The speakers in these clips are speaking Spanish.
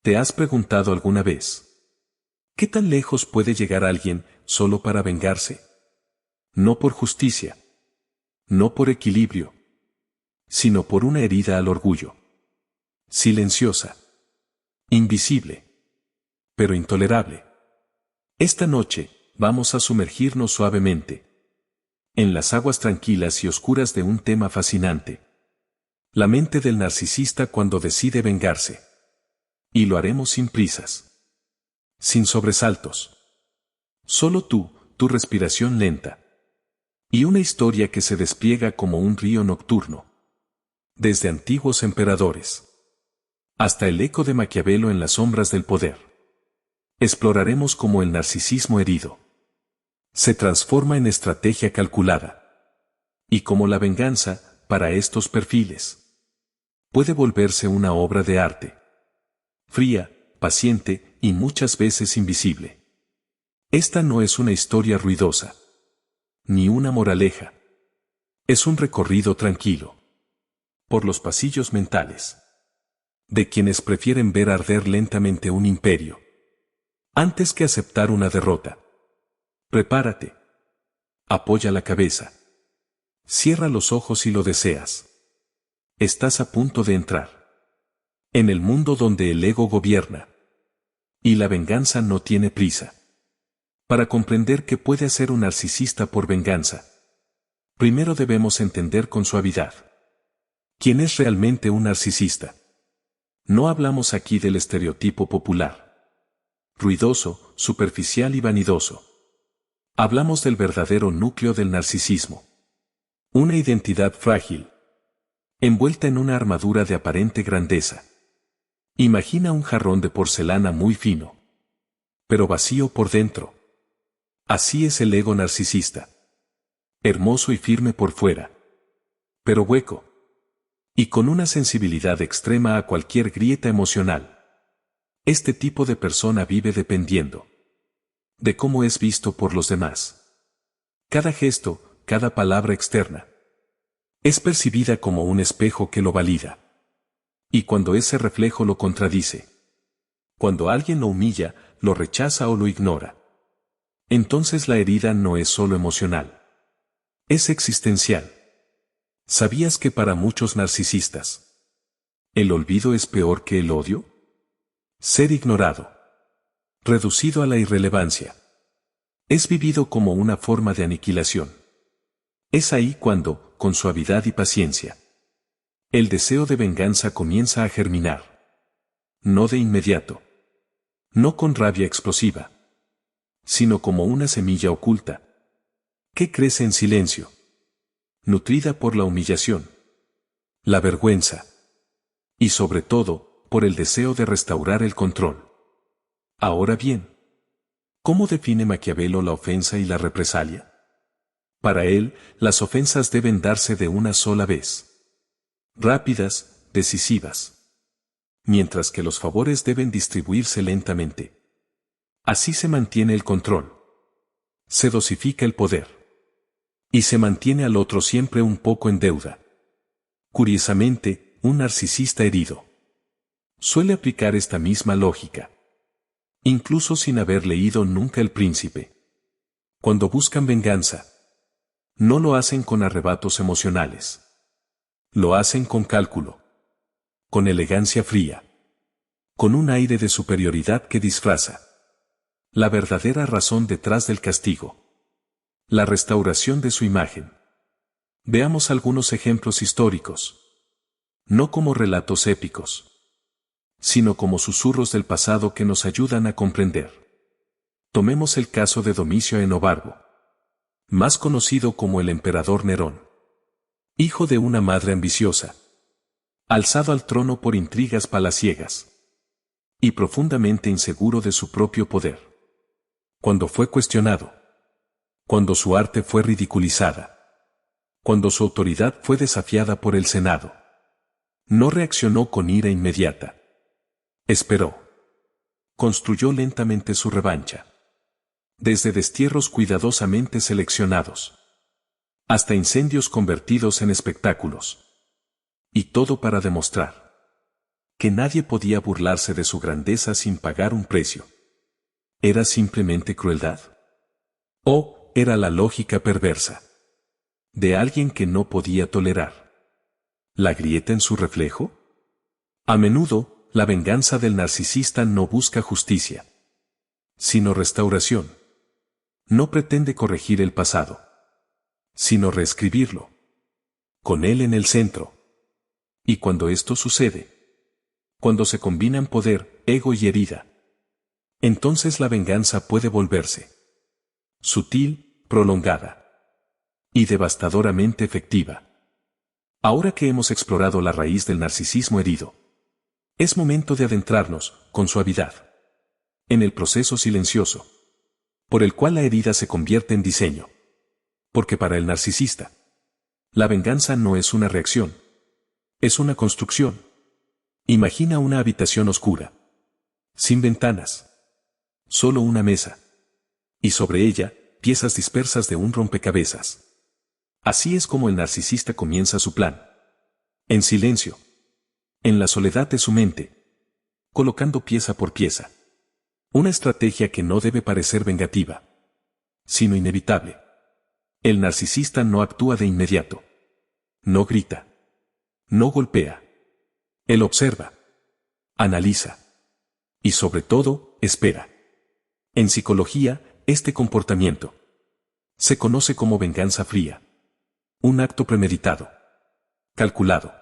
¿Te has preguntado alguna vez? ¿Qué tan lejos puede llegar alguien solo para vengarse? No por justicia. No por equilibrio. Sino por una herida al orgullo. Silenciosa. Invisible. Pero intolerable. Esta noche, vamos a sumergirnos suavemente en las aguas tranquilas y oscuras de un tema fascinante. La mente del narcisista cuando decide vengarse. Y lo haremos sin prisas. Sin sobresaltos. Solo tú, tu respiración lenta. Y una historia que se despliega como un río nocturno. Desde antiguos emperadores hasta el eco de Maquiavelo en las sombras del poder. Exploraremos cómo el narcisismo herido se transforma en estrategia calculada. Y cómo la venganza, para estos perfiles, puede volverse una obra de arte. Fría, paciente y muchas veces invisible. Esta no es una historia ruidosa. Ni una moraleja. Es un recorrido tranquilo. Por los pasillos mentales. De quienes prefieren ver arder lentamente un imperio. Antes que aceptar una derrota. Prepárate. Apoya la cabeza. Cierra los ojos si lo deseas. Estás a punto de entrar en el mundo donde el ego gobierna. Y la venganza no tiene prisa. Para comprender qué puede hacer un narcisista por venganza, primero debemos entender con suavidad quién es realmente un narcisista. No hablamos aquí del estereotipo popular, ruidoso, superficial y vanidoso. Hablamos del verdadero núcleo del narcisismo. Una identidad frágil, envuelta en una armadura de aparente grandeza. Imagina un jarrón de porcelana muy fino, pero vacío por dentro. Así es el ego narcisista. Hermoso y firme por fuera, pero hueco. Y con una sensibilidad extrema a cualquier grieta emocional. Este tipo de persona vive dependiendo de cómo es visto por los demás. Cada gesto, cada palabra externa, es percibida como un espejo que lo valida. Y cuando ese reflejo lo contradice, cuando alguien lo humilla, lo rechaza o lo ignora, entonces la herida no es solo emocional. Es existencial. ¿Sabías que para muchos narcisistas, el olvido es peor que el odio? Ser ignorado, reducido a la irrelevancia, es vivido como una forma de aniquilación. Es ahí cuando, con suavidad y paciencia, el deseo de venganza comienza a germinar. No de inmediato. No con rabia explosiva, sino como una semilla oculta, que crece en silencio, nutrida por la humillación, la vergüenza, y sobre todo, por el deseo de restaurar el control. Ahora bien, ¿cómo define Maquiavelo la ofensa y la represalia? Para él, las ofensas deben darse de una sola vez. Rápidas, decisivas. Mientras que los favores deben distribuirse lentamente. Así se mantiene el control. Se dosifica el poder. Y se mantiene al otro siempre un poco en deuda. Curiosamente, un narcisista herido suele aplicar esta misma lógica. Incluso sin haber leído nunca El Príncipe. Cuando buscan venganza, no lo hacen con arrebatos emocionales. Lo hacen con cálculo. Con elegancia fría. Con un aire de superioridad que disfraza la verdadera razón detrás del castigo. La restauración de su imagen. Veamos algunos ejemplos históricos. No como relatos épicos, sino como susurros del pasado que nos ayudan a comprender. Tomemos el caso de Domicio Enobarbo, más conocido como el emperador Nerón. Hijo de una madre ambiciosa, alzado al trono por intrigas palaciegas, y profundamente inseguro de su propio poder. Cuando fue cuestionado, cuando su arte fue ridiculizada, cuando su autoridad fue desafiada por el Senado, no reaccionó con ira inmediata. Esperó. Construyó lentamente su revancha. Desde destierros cuidadosamente seleccionados, hasta incendios convertidos en espectáculos. Y todo para demostrar que nadie podía burlarse de su grandeza sin pagar un precio. ¿Era simplemente crueldad? ¿O era la lógica perversa de alguien que no podía tolerar la grieta en su reflejo? A menudo, la venganza del narcisista no busca justicia, sino restauración. No pretende corregir el pasado, sino reescribirlo, con él en el centro. Y cuando esto sucede, cuando se combinan poder, ego y herida, entonces la venganza puede volverse sutil, prolongada y devastadoramente efectiva. Ahora que hemos explorado la raíz del narcisismo herido, es momento de adentrarnos, con suavidad, en el proceso silencioso, por el cual la herida se convierte en diseño. Porque para el narcisista, la venganza no es una reacción, es una construcción. Imagina una habitación oscura, sin ventanas, solo una mesa, y sobre ella, piezas dispersas de un rompecabezas. Así es como el narcisista comienza su plan. En silencio, en la soledad de su mente, colocando pieza por pieza. Una estrategia que no debe parecer vengativa, sino inevitable. El narcisista no actúa de inmediato. No grita. No golpea. Él observa. Analiza. Y sobre todo, espera. En psicología, este comportamiento se conoce como venganza fría. Un acto premeditado, calculado,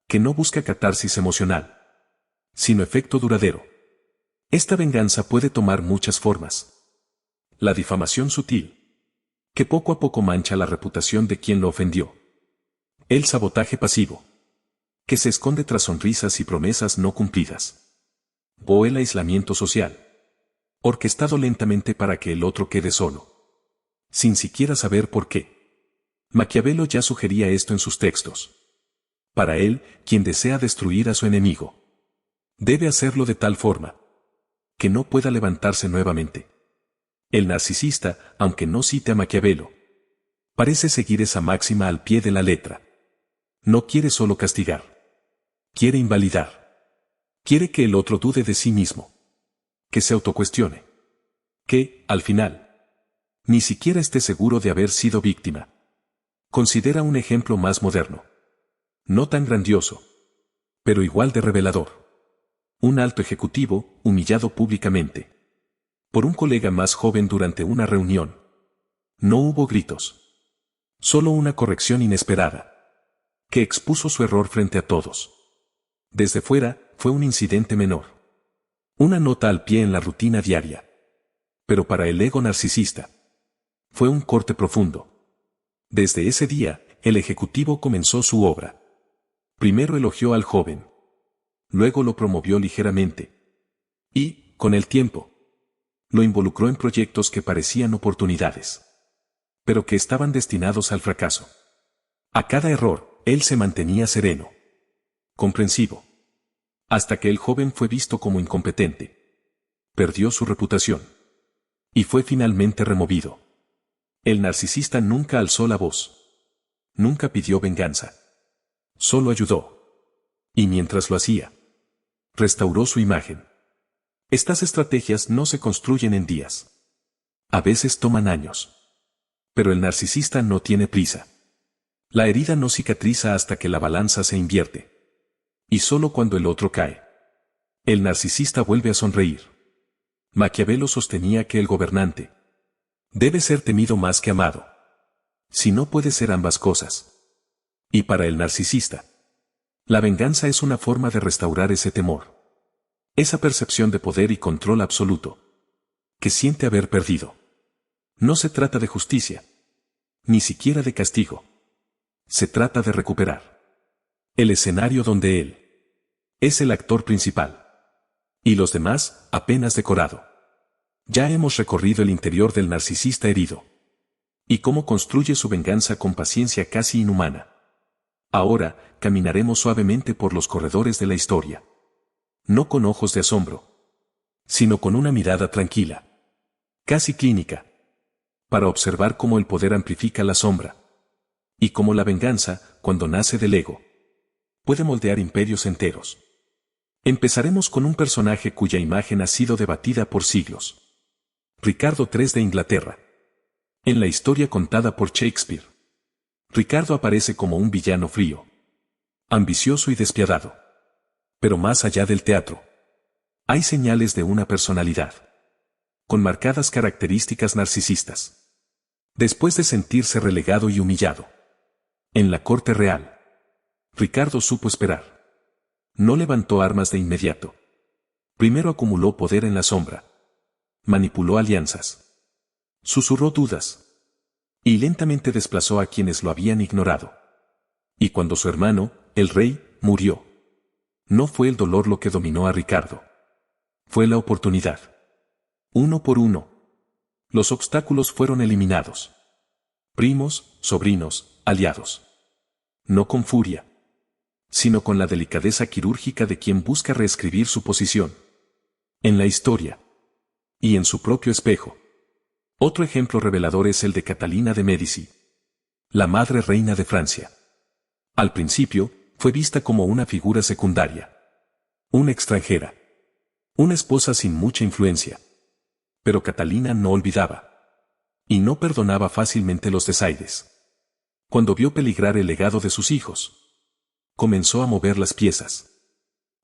que no busca catarsis emocional, sino efecto duradero. Esta venganza puede tomar muchas formas. La difamación sutil, que poco a poco mancha la reputación de quien lo ofendió. El sabotaje pasivo, que se esconde tras sonrisas y promesas no cumplidas. O el aislamiento social, orquestado lentamente para que el otro quede solo, sin siquiera saber por qué. Maquiavelo ya sugería esto en sus textos. Para él, quien desea destruir a su enemigo, debe hacerlo de tal forma que no pueda levantarse nuevamente. El narcisista, aunque no cite a Maquiavelo, parece seguir esa máxima al pie de la letra. No quiere solo castigar. Quiere invalidar. Quiere que el otro dude de sí mismo. Que se autocuestione. Que, al final, ni siquiera esté seguro de haber sido víctima. Considera un ejemplo más moderno. No tan grandioso, pero igual de revelador. Un alto ejecutivo, humillado públicamente por un colega más joven durante una reunión. No hubo gritos. Solo una corrección inesperada, que expuso su error frente a todos. Desde fuera, fue un incidente menor. Una nota al pie en la rutina diaria. Pero para el ego narcisista, fue un corte profundo. Desde ese día, el ejecutivo comenzó su obra. Primero elogió al joven. Luego lo promovió ligeramente. Y, con el tiempo, lo involucró en proyectos que parecían oportunidades, pero que estaban destinados al fracaso. A cada error, él se mantenía sereno, comprensivo, hasta que el joven fue visto como incompetente. Perdió su reputación. Y fue finalmente removido. El narcisista nunca alzó la voz. Nunca pidió venganza. Solo ayudó. Y mientras lo hacía, restauró su imagen. Estas estrategias no se construyen en días. A veces toman años. Pero el narcisista no tiene prisa. La herida no cicatriza hasta que la balanza se invierte. Y solo cuando el otro cae, el narcisista vuelve a sonreír. Maquiavelo sostenía que el gobernante debe ser temido más que amado. Si no puede ser ambas cosas. Y para el narcisista, la venganza es una forma de restaurar ese temor. Esa percepción de poder y control absoluto que siente haber perdido. No se trata de justicia, ni siquiera de castigo. Se trata de recuperar el escenario donde él es el actor principal. Y los demás, apenas decorado. Ya hemos recorrido el interior del narcisista herido. Y cómo construye su venganza con paciencia casi inhumana. Ahora, caminaremos suavemente por los corredores de la historia. No con ojos de asombro, sino con una mirada tranquila, casi clínica, para observar cómo el poder amplifica la sombra. Y cómo la venganza, cuando nace del ego, puede moldear imperios enteros. Empezaremos con un personaje cuya imagen ha sido debatida por siglos. Ricardo III de Inglaterra. En la historia contada por Shakespeare, Ricardo aparece como un villano frío, ambicioso y despiadado. Pero más allá del teatro, hay señales de una personalidad, con marcadas características narcisistas. Después de sentirse relegado y humillado en la corte real, Ricardo supo esperar. No levantó armas de inmediato. Primero acumuló poder en la sombra. Manipuló alianzas. Susurró dudas. Y lentamente desplazó a quienes lo habían ignorado. Y cuando su hermano, el rey, murió, no fue el dolor lo que dominó a Ricardo. Fue la oportunidad. Uno por uno, los obstáculos fueron eliminados. Primos, sobrinos, aliados. No con furia, sino con la delicadeza quirúrgica de quien busca reescribir su posición en la historia y en su propio espejo. Otro ejemplo revelador es el de Catalina de Médici, la madre reina de Francia. Al principio, fue vista como una figura secundaria, una extranjera, una esposa sin mucha influencia. Pero Catalina no olvidaba y no perdonaba fácilmente los desaires. Cuando vio peligrar el legado de sus hijos, comenzó a mover las piezas.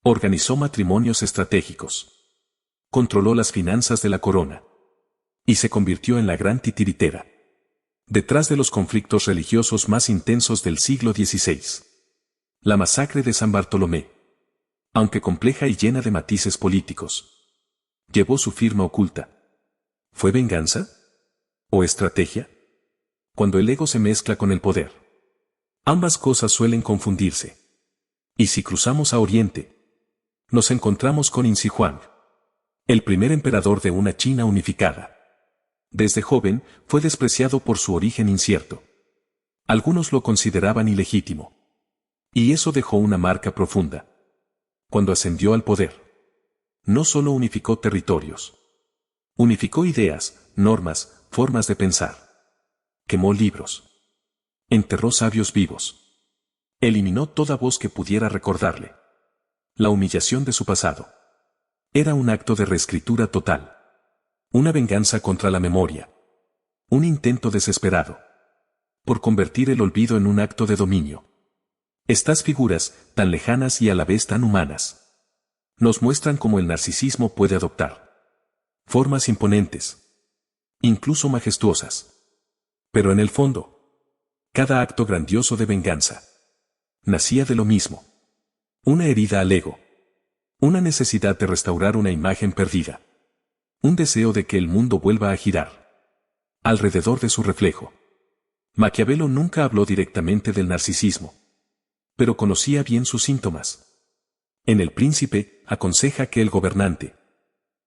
Organizó matrimonios estratégicos. Controló las finanzas de la corona. Y se convirtió en la gran titiritera. Detrás de los conflictos religiosos más intensos del siglo XVI. La masacre de San Bartolomé, aunque compleja y llena de matices políticos, llevó su firma oculta. ¿Fue venganza? ¿O estrategia? Cuando el ego se mezcla con el poder, ambas cosas suelen confundirse. Y si cruzamos a Oriente, nos encontramos con Insi Huang, el primer emperador de una China unificada. Desde joven, fue despreciado por su origen incierto. Algunos lo consideraban ilegítimo. Y eso dejó una marca profunda. Cuando ascendió al poder, no solo unificó territorios, unificó ideas, normas, formas de pensar. Quemó libros. Enterró sabios vivos. Eliminó toda voz que pudiera recordarle la humillación de su pasado. Era un acto de reescritura total. Una venganza contra la memoria. Un intento desesperado por convertir el olvido en un acto de dominio. Estas figuras, tan lejanas y a la vez tan humanas, nos muestran cómo el narcisismo puede adoptar formas imponentes, incluso majestuosas. Pero en el fondo, cada acto grandioso de venganza nacía de lo mismo. Una herida al ego. Una necesidad de restaurar una imagen perdida. Un deseo de que el mundo vuelva a girar alrededor de su reflejo. Maquiavelo nunca habló directamente del narcisismo, pero conocía bien sus síntomas. En El Príncipe, aconseja que el gobernante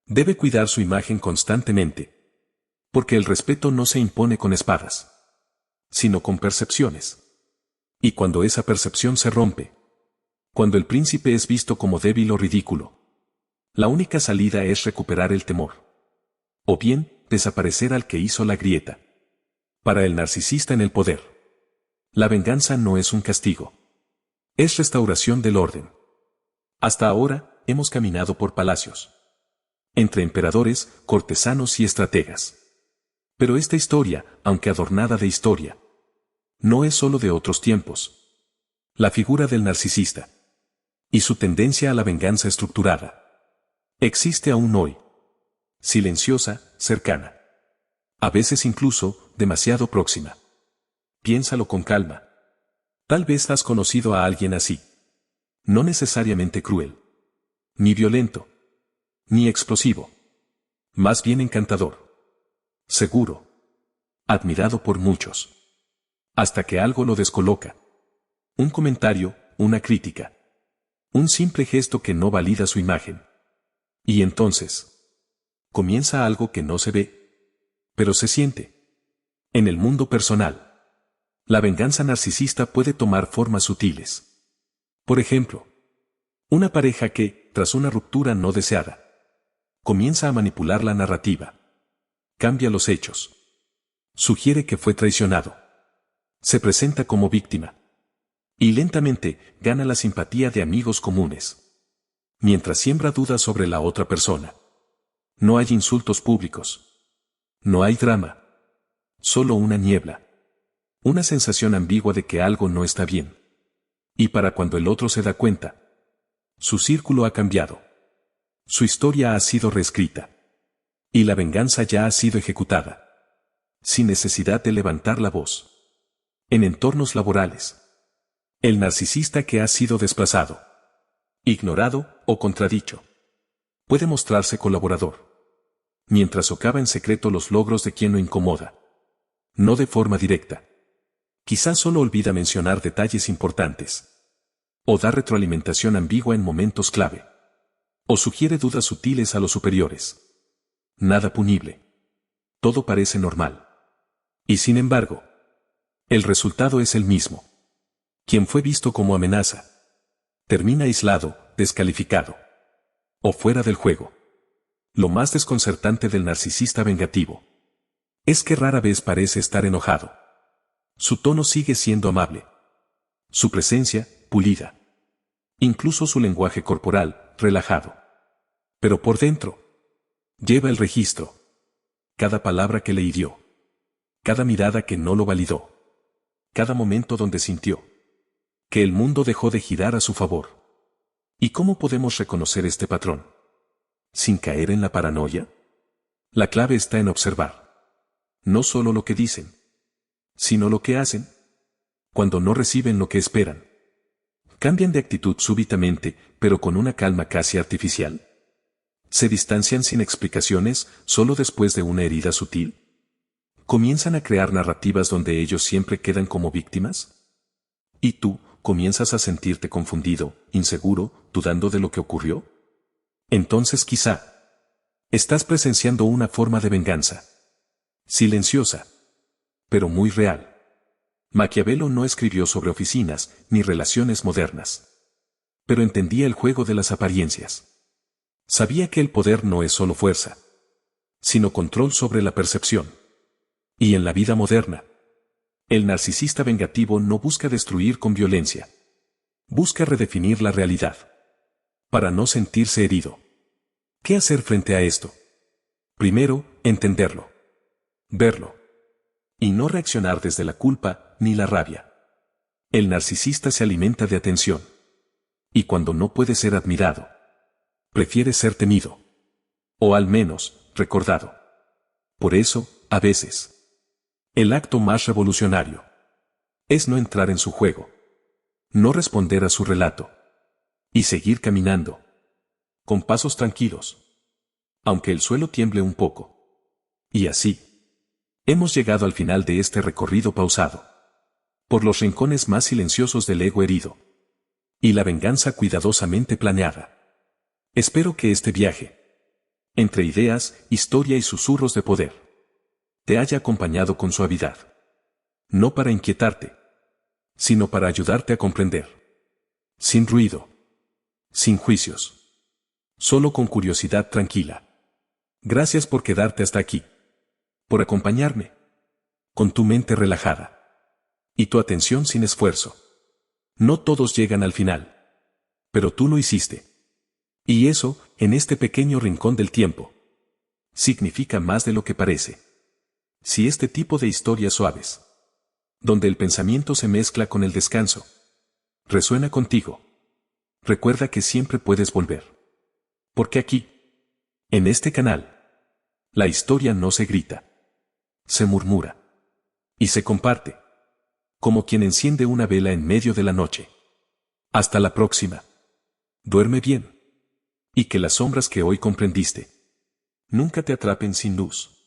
debe cuidar su imagen constantemente, porque el respeto no se impone con espadas, sino con percepciones. Y cuando esa percepción se rompe, cuando el príncipe es visto como débil o ridículo, la única salida es recuperar el temor. O bien, desaparecer al que hizo la grieta. Para el narcisista en el poder, la venganza no es un castigo. Es restauración del orden. Hasta ahora, hemos caminado por palacios, entre emperadores, cortesanos y estrategas. Pero esta historia, aunque adornada de historia, no es solo de otros tiempos. La figura del narcisista y su tendencia a la venganza estructurada existe aún hoy. Silenciosa, cercana. A veces incluso, demasiado próxima. Piénsalo con calma. Tal vez has conocido a alguien así. No necesariamente cruel, ni violento, ni explosivo. Más bien encantador. Seguro. Admirado por muchos. Hasta que algo lo descoloca. Un comentario, una crítica. Un simple gesto que no valida su imagen. Y entonces comienza algo que no se ve, pero se siente. En el mundo personal, la venganza narcisista puede tomar formas sutiles. Por ejemplo, una pareja que, tras una ruptura no deseada, comienza a manipular la narrativa. Cambia los hechos. Sugiere que fue traicionado. Se presenta como víctima. Y lentamente, gana la simpatía de amigos comunes. mientras siembra dudas sobre la otra persona. No hay insultos públicos. No hay drama. Solo una niebla. Una sensación ambigua de que algo no está bien. Y para cuando el otro se da cuenta, su círculo ha cambiado. Su historia ha sido reescrita. Y la venganza ya ha sido ejecutada. Sin necesidad de levantar la voz. En entornos laborales. El narcisista que ha sido desplazado, ignorado o contradicho, puede mostrarse colaborador, mientras socava en secreto los logros de quien lo incomoda. No de forma directa. Quizás solo olvida mencionar detalles importantes. O da retroalimentación ambigua en momentos clave. O sugiere dudas sutiles a los superiores. Nada punible. Todo parece normal. Y sin embargo, el resultado es el mismo. Quien fue visto como amenaza, termina aislado, descalificado. O fuera del juego. Lo más desconcertante del narcisista vengativo es que rara vez parece estar enojado. Su tono sigue siendo amable. Su presencia, pulida. Incluso su lenguaje corporal, relajado. Pero por dentro, lleva el registro. Cada palabra que le hirió. Cada mirada que no lo validó. Cada momento donde sintió que el mundo dejó de girar a su favor. ¿Y cómo podemos reconocer este patrón? ¿Sin caer en la paranoia? La clave está en observar. No solo lo que dicen, sino lo que hacen. Cuando no reciben lo que esperan. Cambian de actitud súbitamente, pero con una calma casi artificial. Se distancian sin explicaciones, solo después de una herida sutil. Comienzan a crear narrativas donde ellos siempre quedan como víctimas. ¿Y tú comienzas a sentirte confundido, inseguro, dudando de lo que ocurrió? Entonces quizá estás presenciando una forma de venganza. Silenciosa, pero muy real. Maquiavelo no escribió sobre oficinas ni relaciones modernas. Pero entendía el juego de las apariencias. Sabía que el poder no es solo fuerza, sino control sobre la percepción. Y en la vida moderna, el narcisista vengativo no busca destruir con violencia. Busca redefinir la realidad. Para no sentirse herido. ¿Qué hacer frente a esto? Primero, entenderlo. Verlo. Y no reaccionar desde la culpa ni la rabia. El narcisista se alimenta de atención. Y cuando no puede ser admirado, prefiere ser temido. O al menos, recordado. Por eso, a veces, el acto más revolucionario es no entrar en su juego. No responder a su relato. Y seguir caminando. Con pasos tranquilos. Aunque el suelo tiemble un poco. Y así, hemos llegado al final de este recorrido pausado. Por los rincones más silenciosos del ego herido. Y la venganza cuidadosamente planeada. Espero que este viaje, entre ideas, historia y susurros de poder, te haya acompañado con suavidad. No para inquietarte, sino para ayudarte a comprender. Sin ruido. Sin juicios. Solo con curiosidad tranquila. Gracias por quedarte hasta aquí. Por acompañarme. Con tu mente relajada. Y tu atención sin esfuerzo. No todos llegan al final. Pero tú lo hiciste. Y eso, en este pequeño rincón del tiempo, significa más de lo que parece. Si este tipo de historias suaves, donde el pensamiento se mezcla con el descanso, resuena contigo, recuerda que siempre puedes volver. Porque aquí, en este canal, la historia no se grita, se murmura y se comparte, como quien enciende una vela en medio de la noche. Hasta la próxima. Duerme bien. Y que las sombras que hoy comprendiste nunca te atrapen sin luz.